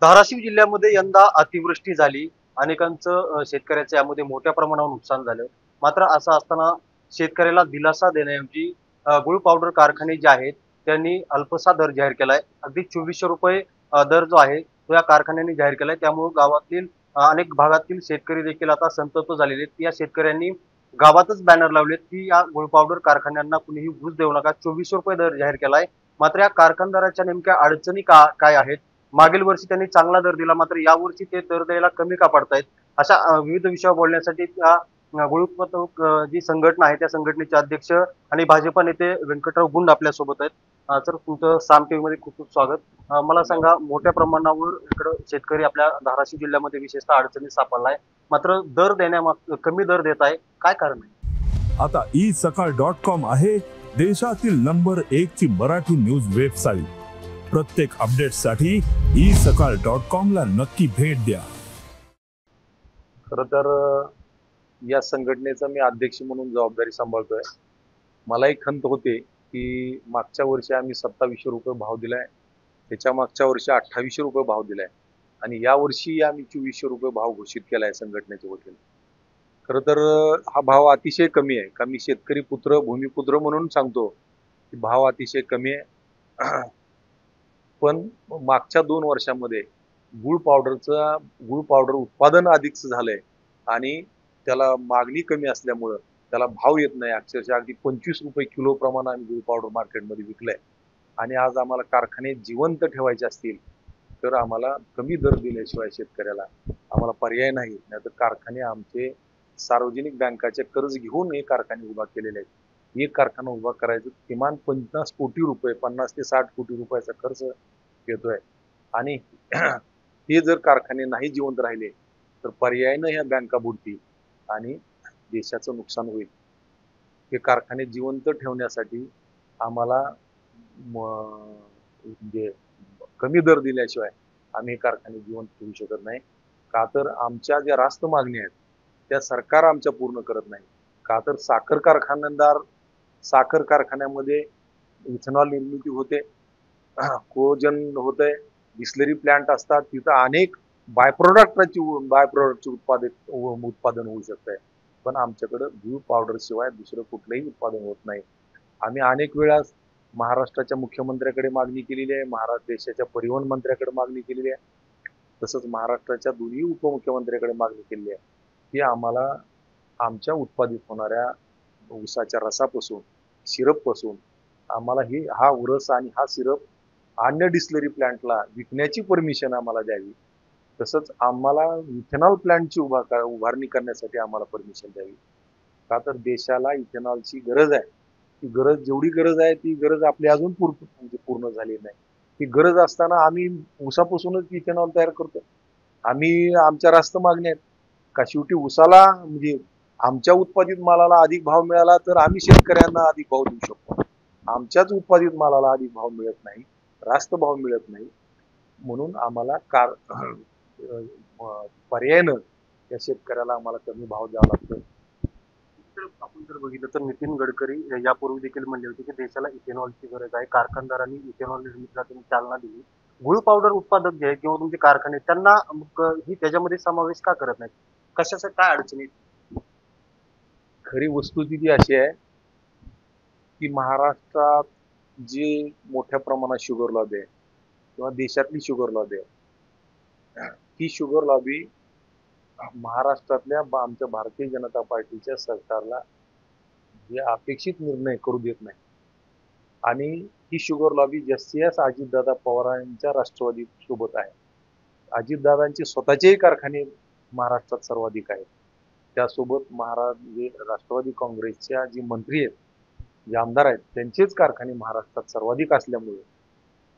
धाराशिव जिल्ह्यामध्ये यंदा अतिवृष्टी झाली. अनेकांचं शेतकऱ्याचं यामध्ये मोठ्या प्रमाणावर नुकसान झालं. मात्र असं असताना शेतकऱ्याला दिलासा देण्याऐवजी गुळ पावडर कारखाने जे आहेत, त्यांनी अल्पसा दर जाहीर केलाय. अगदी ₹2400 दर जो आहे, तो या कारखान्यांनी जाहीर केलाय. त्यामुळे गावातील अनेक भागातील शेतकरी देखील आता संतप्त झालेले आहेत. या शेतकऱ्यांनी गावातच बॅनर लावलेत, की या गुळ पावडर कारखान्यांना कुणीही घूस देऊ नका. ₹2400 दर जाहीर केलाय. मात्र या कारखानदाराच्या नेमक्या अडचणी काय आहेत? मागील वर्षी त्यांनी चांगला दर दिला, मात्र यावर्षी ते दर द्यायला कमी का पडतायत? अशा विविध विषयावर बोलण्यासाठी त्या गुळ उत्पादक जी संघटना आहे, त्या संघटनेचे अध्यक्ष आणि भाजपा नेते व्यंकटराव गुंड आपल्यासोबत आहेत. सर, तुमचं साम टीव्हीमध्ये खूप खूप स्वागत. मला सांगा, मोठ्या प्रमाणावर इकडं शेतकरी आपल्या धाराशिव जिल्ह्यामध्ये विशेषतः अडचणीत सापडलाय. मात्र दर देण्यामाग कमी दर देत आहे. काय कारण आहे? आता isakal.com आहे देशातील नंबर 1 ची मराठी न्यूज वेबसाईट. प्रत्येक अपडेटसाठी isakal.com ला नक्की भेट द्या. खरं तर या संघटनेचा मी अध्यक्ष म्हणून जबाबदारी सांभाळतोय. मला एक खंत होते की मागच्या वर्षी आम्ही ₹2700 भाव दिलाय, त्याच्या मागच्या वर्षी ₹2800 भाव दिलाय आणि या वर्षी आम्ही ₹2400 भाव घोषित केलाय संघटनेच्या वतीने. खरं तर हा भाव अतिशय कमी आहे. का मी शेतकरी पुत्र, भूमिपुत्र म्हणून सांगतो की भाव अतिशय कमी आहे. पण मागच्या 2 वर्षामध्ये गुळ पावडर उत्पादन अधिक झालंय आणि त्याला मागणी कमी असल्यामुळं त्याला भाव येत नाही. अक्षरशः अगदी ₹25 किलो प्रमाणे आम्ही गुळ पावडर मार्केटमध्ये विकलंय आणि आज आम्हाला कारखाने जिवंत ठेवायचे असतील तर आम्हाला कमी दर दिल्याशिवाय शेतकऱ्याला आम्हाला पर्याय नाही. नाहीतर कारखाने आमचे सार्वजनिक बँकाचे कर्ज घेऊन हे कारखाने उभा केलेले आहेत. एक कारखाना उभा करायचं किमान ₹50 कोटी, 50 ते 60 कोटी रुपयाचा खर्च येतोय आणि हे जर कारखाने नाही जिवंत राहिले तर पर्यायानं ह्या बँका बुडतील आणि देशाचं नुकसान होईल. हे कारखाने जिवंत ठेवण्यासाठी आम्हाला म्हणजे कमी दर दिल्याशिवाय आम्ही हे कारखाने जिवंत ठेवू शकत नाही. का तर आमच्या ज्या रास्त मागण्या आहेत त्या सरकार आमच्या पूर्ण करत नाही. का तर साखर कारखान्यामध्ये इथेनॉल निर्मिती होते, कोजन होतंय, डिस्लरी प्लांट असतात, तिथं अनेक बाय प्रोडक्टचे उत्पादन होऊ शकतंय. पण आमच्याकडं गुळ पावडर शिवाय दुसरं कुठलंही उत्पादन होत नाही. आम्ही अनेक वेळा महाराष्ट्राच्या मुख्यमंत्र्याकडे मागणी केलेली आहे, देशाच्या परिवहन मंत्र्याकडे मागणी केलेली आहे, तसंच महाराष्ट्राच्या दोन्ही उपमुख्यमंत्र्याकडे मागणी केलेली आहे की आम्हाला आमच्या उत्पादित होणाऱ्या ऊसाच्या रसापासून, सिरपपासून आम्हाला हा रस आणि हा सिरप अन्य डिस्लरी प्लांटला विकण्याची परमिशन आम्हाला द्यावी. तसंच आम्हाला इथेनॉल प्लांटची उभारणी करण्यासाठी आम्हाला परमिशन द्यावी. का तर देशाला इथेनॉलची गरज आहे. ती जेवढी गरज आहे ती गरज आपली अजून पूर्ण झाली नाही. ती गरज असताना आम्ही ऊसापासूनच इथेनॉल तयार करतो. आम्ही आमच्या रास्त मागण्या आहेत का शेवटी ऊसाला म्हणजे आमच्या उत्पादित मालाला अधिक भाव मिळाला तर आम्ही शेतकऱ्यांना अधिक भाव देऊ शकतो. आमच्याच उत्पादित मालाला अधिक भाव मिळत नाही, रास्त भाव मिळत नाही, म्हणून आम्हाला पर्यायानं त्या शेतकऱ्याला आम्हाला कमी भाव द्यावा लागतो. आपण जर बघितलं तर नितीन गडकरी यापूर्वी देखील म्हणले होते की देशाला इथेनॉलची गरज आहे. कारखानदारांनी इथेनॉल निर्मितीला त्यांनी चालना दिली. गुळ पावडर उत्पादक जे आहेत किंवा तुमचे कारखाने त्यांना ही त्याच्यामध्ये समावेश का करत नाहीत? कशाच्या काय अडचणी? खरी वस्तुस्थिती अशी आहे की महाराष्ट्रात जी मोठ्या प्रमाणात शुगर लॉबी आहे किंवा देशातली शुगर लॉबी आहे, ती शुगर लॉबी महाराष्ट्रातल्या आमच्या भारतीय जनता पार्टीच्या सरकारला जे अपेक्षित निर्णय करू देत नाही आणि ही शुगर लॉबी जास्तीत अजितदादा पवारांच्या राष्ट्रवादी सोबत आहे. अजितदादांचे स्वतःचेही कारखाने महाराष्ट्रात सर्वाधिक आहेत. त्यासोबत राष्ट्रवादी काँग्रेसच्या जी मंत्री आहेत, जे आमदार आहेत, त्यांचेच कारखाने महाराष्ट्रात सर्वाधिक असल्यामुळे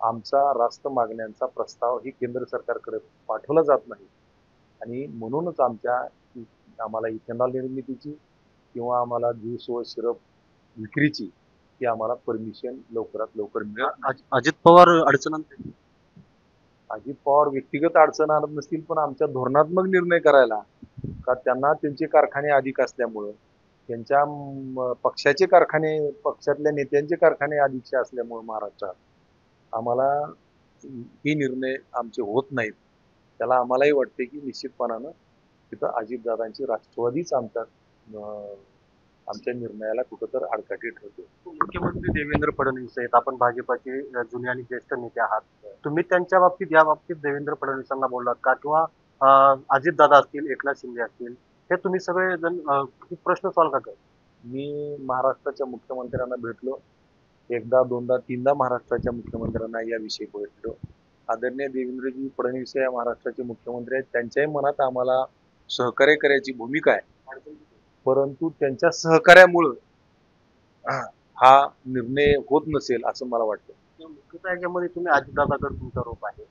आमचा रास्त मागण्यांचा प्रस्ताव ही केंद्र सरकारकडे पाठवला जात नाही आणि म्हणूनच आम्हाला इथेनॉल निर्मितीची किंवा आम्हाला ज्यूस व सिरप विक्रीची ती आम्हाला परमिशन लवकरात लवकर मिळेल. अजित पवार अडचण आणते. अजित पवार व्यक्तिगत अडचण आणत नसतील, पण आमच्या धोरणात्मक निर्णय करायला का त्यांना त्यांचे कारखाने अधिक असल्यामुळं त्यांच्या पक्षातल्या नेत्यांचे कारखाने अधिकचे असल्यामुळे महाराष्ट्रात आम्हाला हे निर्णय आमचे होत नाहीत. त्याला आम्हालाही वाटते की निश्चितपणानं तिथं अजितदादांची राष्ट्रवादीच आमच्या निर्णयाला कुठंतर आडकाठी ठरते. मुख्यमंत्री देवेंद्र फडणवीस आहेत, आपण भाजपाचे जुने आणि ज्येष्ठ नेते आहात. तुम्ही त्यांच्या बाबतीत या बाबतीत देवेंद्र फडणवीसांना बोललात का, किंवा अजितदादा असतील, एकनाथ शिंदे असतील, हे तुम्ही सगळेजण प्रश्न सॉल्व्ह का? मी महाराष्ट्राच्या मुख्यमंत्र्यांना भेटलो, एकदा दोनदा तीनदा महाराष्ट्राच्या मुख्यमंत्र्यांना याविषयी भेटलो. आदरणीय देवेंद्रजी फडणवीस या महाराष्ट्राचे मुख्यमंत्री आहेत, त्यांच्याही मनात आम्हाला सहकार्य करायची भूमिका आहे, परंतु त्यांच्या सहकार्यामुळं हा निर्णय होत नसेल असं मला वाटतं. मुख्यतः याच्यामध्ये तुम्ही अजितदादाकडे तुमचा रोप आहे,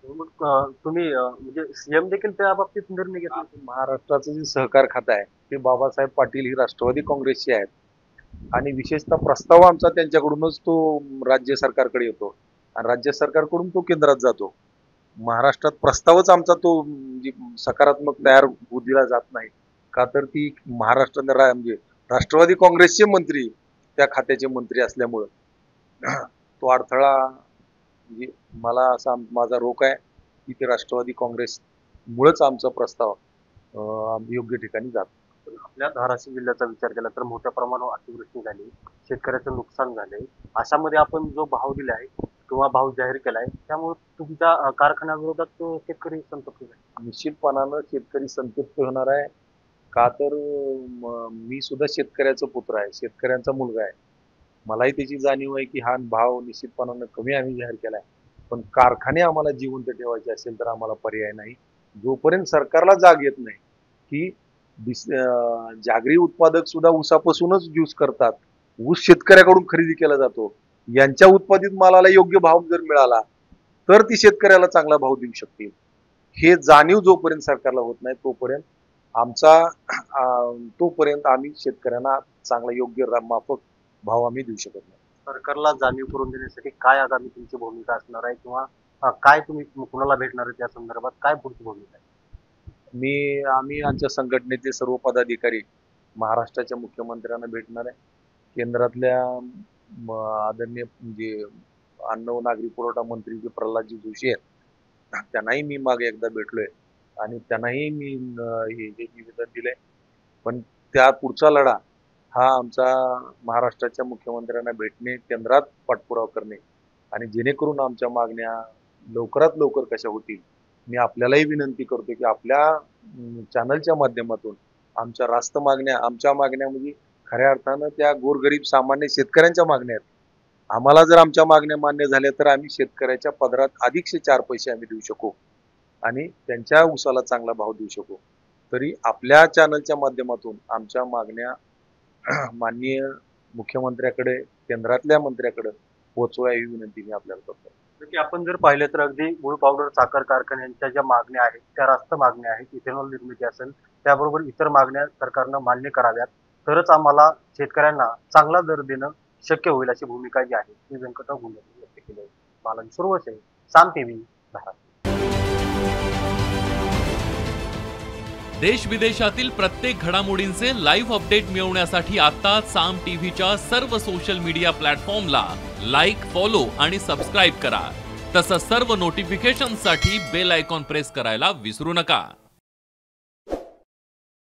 मग तुम्ही म्हणजे सीएम देखील त्या बाबतीत निर्णय घेतला. महाराष्ट्राचं जे सहकार खातं आहे ते बाबासाहेब पाटील ही राष्ट्रवादी काँग्रेसचे आहेत आणि विशेषतः प्रस्ताव आमचा त्यांच्याकडूनच तो राज्य सरकारकडे येतो आणि राज्य सरकारकडून तो केंद्रात जातो. महाराष्ट्रात प्रस्तावच आमचा तो म्हणजे सकारात्मक तयार होऊ दिला जात नाही का, तर ती महाराष्ट्रात म्हणजे राष्ट्रवादी काँग्रेसचे मंत्री त्या खात्याचे मंत्री असल्यामुळं तो अडथळा म्हणजे मला असा माझा रोख आहे की ते राष्ट्रवादी काँग्रेसमुळेच आमचा प्रस्ताव योग्य ठिकाणी जातो. आपल्या धाराशिव जिल्ह्याचा विचार केला तर मोठ्या प्रमाणावर अतिवृष्टी झाली, शेतकऱ्याचं नुकसान झालंय. अशामध्ये आपण जो भाव दिलाय किंवा भाव जाहीर केलाय, त्यामुळे तुमच्या कारखान्याविरोधात तो शेतकरी संतप्त झाले. निश्चितपणानं शेतकरी संतप्त होणार आहे का, तर मी सुद्धा शेतकऱ्याचा पुत्र आहे, शेतकऱ्यांचा मुलगा आहे. मलाही त्याची जाणीव आहे की हा भाव निश्चितपणानं कमी आम्ही जाहीर केलाय, पण कारखाने आम्हाला जिवंत ठेवायचे असेल तर आम्हाला पर्याय नाही. जोपर्यंत सरकारला जाग येत नाही की जागरी उत्पादक सुद्धा ऊसापासूनच ज्यूस करतात, ऊस शेतकऱ्याकडून खरेदी केला जातो, यांच्या उत्पादित मालाला योग्य भाव जर मिळाला तर ती शेतकऱ्याला चांगला भाव देऊ शकतील. हे जाणीव जोपर्यंत सरकारला होत नाही तोपर्यंत आम्ही शेतकऱ्यांना चांगला योग्य माफक भाव आम्ही देऊ शकत नाही. सरकारला जाणीव करून देण्यासाठी काय आगामी तुमची भूमिका असणार आहे, किंवा काय तुम्ही कुणाला भेटणार आहे, त्या संदर्भात काय पुढची भूमिका आहे? आम्ही आमच्या संघटनेचे सर्व पदाधिकारी महाराष्ट्राच्या मुख्यमंत्र्यांना भेटणार आहे. केंद्रातल्या आदरणीय म्हणजे अन्न व नागरी पुरवठा मंत्री जे प्रल्हादजी जोशी आहेत त्यांनाही मी मागे एकदा भेटलोय आणि त्यांनाही मी हे निवेदन दिलंय. पण त्या पुढचा लढा हा आमचा महाराष्ट्राच्या मुख्यमंत्र्यांना भेटणे, केंद्रात पाठपुरावा करणे आणि जेणेकरून आमच्या मागण्या लवकरात लवकर कशा होतील. मी आपल्यालाही विनंती करतो की आपल्या चॅनलच्या माध्यमातून आमच्या रास्त मागण्या, आमच्या मागण्या म्हणजे खऱ्या अर्थानं त्या गोरगरीब सामान्य शेतकऱ्यांच्या मागण्या आहेत. आम्हाला जर आमच्या मागण्या मान्य झाल्या तर आम्ही शेतकऱ्याच्या पदरात अधिकचे 4 पैसे आम्ही देऊ शकू आणि त्यांच्या ऊसाला चांगला भाव देऊ शकू. तरी आपल्या चॅनलच्या माध्यमातून आमच्या मागण्या माननीय मुख्यमंत्र्याकडे, केंद्रातल्या मंत्र्याकडे पोहोचवा ही विनंती मी आपल्याला करतो. की आपण जर पाहिलं तर अगदी गुळ पावडर साखर कारखान्यांच्या ज्या मागण्या आहेत त्या रास्त मागण्या आहेत. इथेनॉल निर्मिती असेल त्याबरोबर इतर मागण्या सरकारनं मान्य कराव्यात, तरच आम्हाला शेतकऱ्यांना चांगला दर देणं शक्य होईल अशी भूमिका जी आहे ती व्यंकटराव गुंड यांनी व्यक्त केली आहे. बालाजी सुरवसे, साम टीव्ही, धाराशिव. देश विदेशातील प्रत्येक घडामोडींचे लाईव्ह अपडेट मिळवण्यासाठी आता साम टीव्हीच्या सर्व सोशल मीडिया प्लॅटफॉर्मला लाईक, फॉलो आणि सबस्क्राईब करा. तसंच सर्व नोटिफिकेशनसाठी बेल आयकॉन प्रेस करायला विसरू नका.